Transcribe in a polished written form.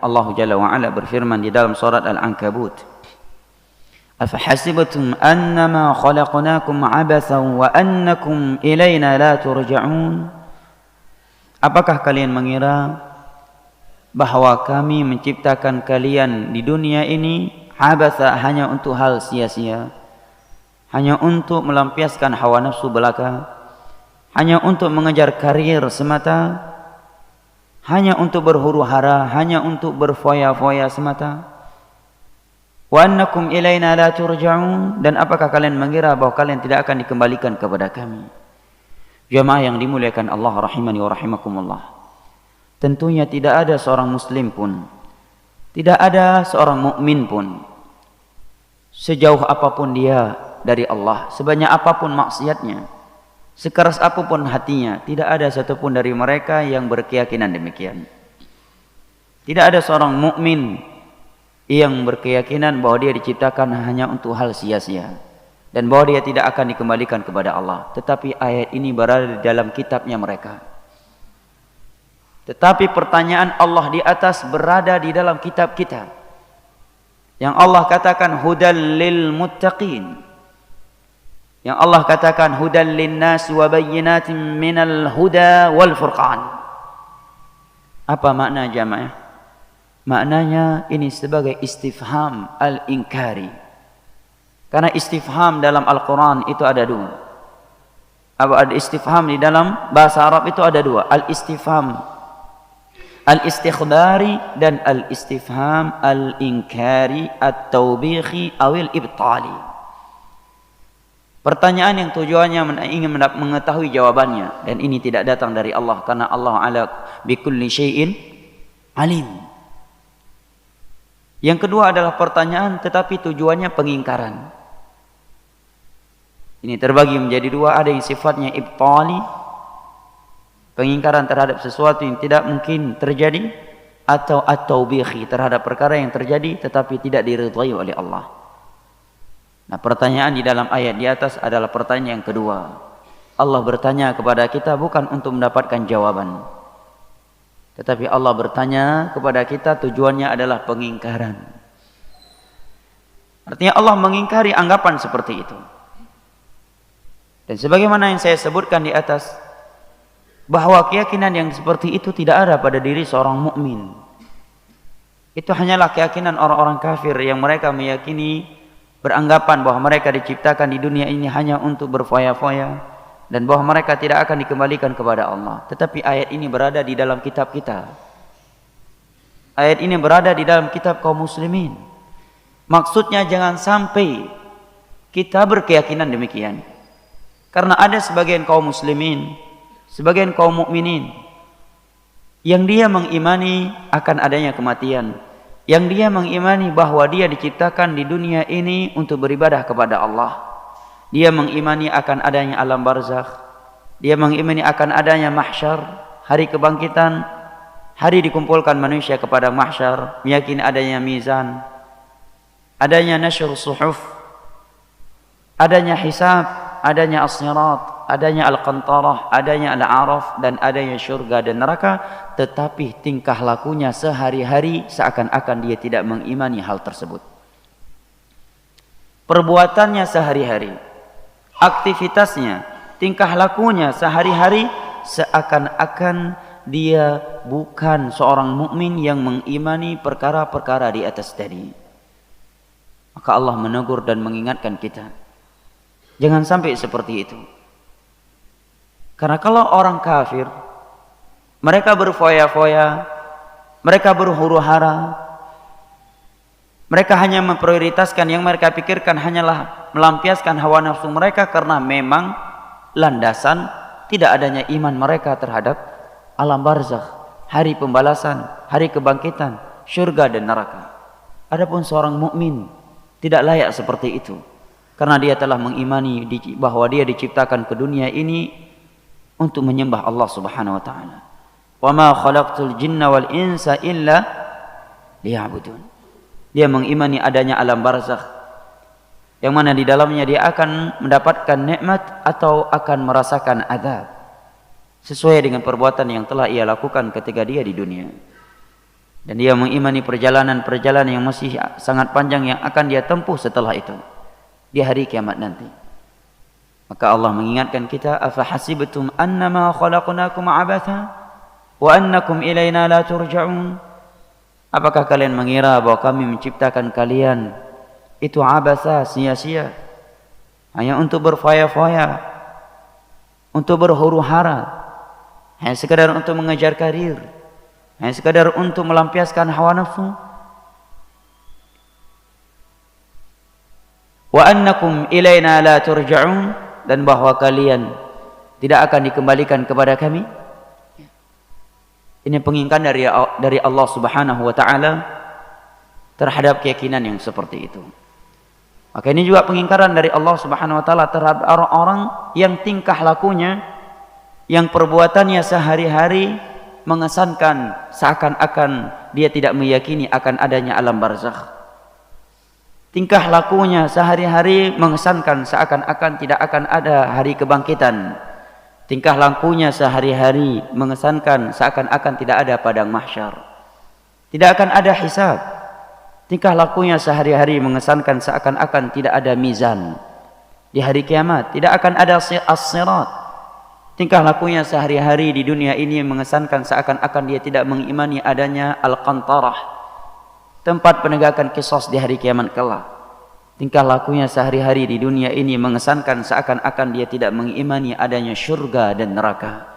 Allah Jalla wa Ala berfirman di dalam surat Al-Ankabut, "Afahasibtum annama khalaqnakum 'abatsan wa annakum ilaina la turja'un?" Apakah kalian mengira bahwa kami menciptakan kalian di dunia ini abatsa, hanya untuk hal sia-sia, hanya untuk melampiaskan hawa nafsu belaka, hanya untuk mengejar karir semata, hanya untuk berhuru-hara, hanya untuk berfoya-foya semata? Wa annakum ilaina la turja'un, dan apakah kalian mengira bahwa kalian tidak akan dikembalikan kepada kami? Jamaah yang dimuliakan Allah rahimani wa rahimakumullah, tentunya tidak ada seorang muslim pun, tidak ada seorang mukmin pun, sejauh apapun dia dari Allah, sebanyak apapun maksiatnya, sekeras apapun hatinya, tidak ada satupun dari mereka yang berkeyakinan demikian. Tidak ada seorang mukmin yang berkeyakinan bahwa dia diciptakan hanya untuk hal sia-sia dan bahwa dia tidak akan dikembalikan kepada Allah. Tetapi ayat ini berada di dalam kitabnya mereka. Tetapi pertanyaan Allah di atas berada di dalam kitab kita, yang Allah katakan hudal lil muttaqin, yang Allah katakan hudal linnas wa bayyinatin minal huda wal furqan. Apa makna jamaah? Maknanya ini sebagai istifham al-inkari. Karena istifham dalam Al-Quran itu ada dua. Ada istifham di dalam bahasa Arab itu ada dua. Al-istifham al-istikhbari dan al-istifham al-inkari at-tawbihi awil ibtali. Pertanyaan yang tujuannya ingin mengetahui jawabannya, dan ini tidak datang dari Allah, karena Allah ala bikulli syai'in alim. Yang kedua adalah pertanyaan tetapi tujuannya pengingkaran. Ini terbagi menjadi dua, ada yang sifatnya ibtali, pengingkaran terhadap sesuatu yang tidak mungkin terjadi, atau at-taubihi, terhadap perkara yang terjadi tetapi tidak diridhai oleh Allah. Nah, pertanyaan di dalam ayat di atas adalah pertanyaan yang kedua. Allah bertanya kepada kita bukan untuk mendapatkan jawaban, tetapi Allah bertanya kepada kita tujuannya adalah pengingkaran. Artinya Allah mengingkari anggapan seperti itu. Dan sebagaimana yang saya sebutkan di atas, bahwa keyakinan yang seperti itu tidak ada pada diri seorang mukmin. Itu hanyalah keyakinan orang-orang kafir yang mereka meyakini, beranggapan bahwa mereka diciptakan di dunia ini hanya untuk berfoya-foya, dan bahwa mereka tidak akan dikembalikan kepada Allah. Tetapi ayat ini berada di dalam kitab kita. Ayat ini berada di dalam kitab kaum muslimin. Maksudnya jangan sampai kita berkeyakinan demikian. Karena ada sebagian kaum muslimin, sebagian kaum mukminin yang dia mengimani akan adanya kematian, yang dia mengimani bahwa dia diciptakan di dunia ini untuk beribadah kepada Allah. Dia mengimani akan adanya alam barzakh, dia mengimani akan adanya mahsyar, hari kebangkitan, hari dikumpulkan manusia kepada mahsyar, meyakini adanya mizan, adanya nashr suhuf, adanya hisab, adanya as-sirat, adanya al-qantarah, adanya al-araf, dan adanya syurga dan neraka. Tetapi tingkah lakunya sehari-hari seakan-akan dia tidak mengimani hal tersebut. Perbuatannya sehari-hari, aktivitasnya, tingkah lakunya sehari-hari seakan-akan dia bukan seorang mukmin yang mengimani perkara-perkara di atas tadi. Maka Allah menegur dan mengingatkan kita, jangan sampai seperti itu. Karena kalau orang kafir, mereka berfoya-foya, mereka berhuru-hara, mereka hanya memprioritaskan, yang mereka pikirkan hanyalah melampiaskan hawa nafsu mereka, karena memang landasan tidak adanya iman mereka terhadap alam barzakh, hari pembalasan, hari kebangkitan, syurga dan neraka. Adapun seorang mukmin tidak layak seperti itu, karena dia telah mengimani bahwa dia diciptakan ke dunia ini untuk menyembah Allah Subhanahu wa taala. Wa ma khalaqtul jinna wal insa illa liya'budun. Dia mengimani adanya alam barzakh, yang mana di dalamnya dia akan mendapatkan nikmat atau akan merasakan azab sesuai dengan perbuatan yang telah ia lakukan ketika dia di dunia. dan dia mengimani perjalanan-perjalanan yang masih sangat panjang yang akan dia tempuh setelah itu di hari kiamat nanti. Maka Allah mengingatkan kita, afa hasibtum annama khalaqnakum abatha wa annakum ilaina la turja'un. Apakah kalian mengira bahwa kami menciptakan kalian itu abasa, sia-sia, hanya untuk berfoya-foya, untuk berhuru-hara, hanya sekadar untuk mengejar karir, hanya sekadar untuk melampiaskan hawa nafsu? Wa annakum ilaina la turja'un, dan bahwa kalian tidak akan dikembalikan kepada kami. Ini pengingkaran dari Allah Subhanahu wa taala terhadap keyakinan yang seperti itu. Maka ini juga pengingkaran dari Allah Subhanahu wa taala terhadap orang-orang yang tingkah lakunya, yang perbuatannya sehari-hari mengesankan seakan-akan dia tidak meyakini akan adanya alam barzakh. Tingkah lakunya sehari-hari mengesankan seakan-akan tidak akan ada hari kebangkitan. Tingkah lakunya sehari-hari mengesankan seakan-akan tidak ada padang mahsyar, tidak akan ada hisab. Tingkah lakunya sehari-hari mengesankan seakan-akan tidak ada mizan di hari kiamat, tidak akan ada as-sirat. Tingkah lakunya sehari-hari di dunia ini mengesankan seakan-akan dia tidak mengimani adanya al-qantarah, tempat penegakan qisas di hari kiamat kelak. Tingkah lakunya sehari-hari di dunia ini mengesankan seakan-akan dia tidak mengimani adanya syurga dan neraka.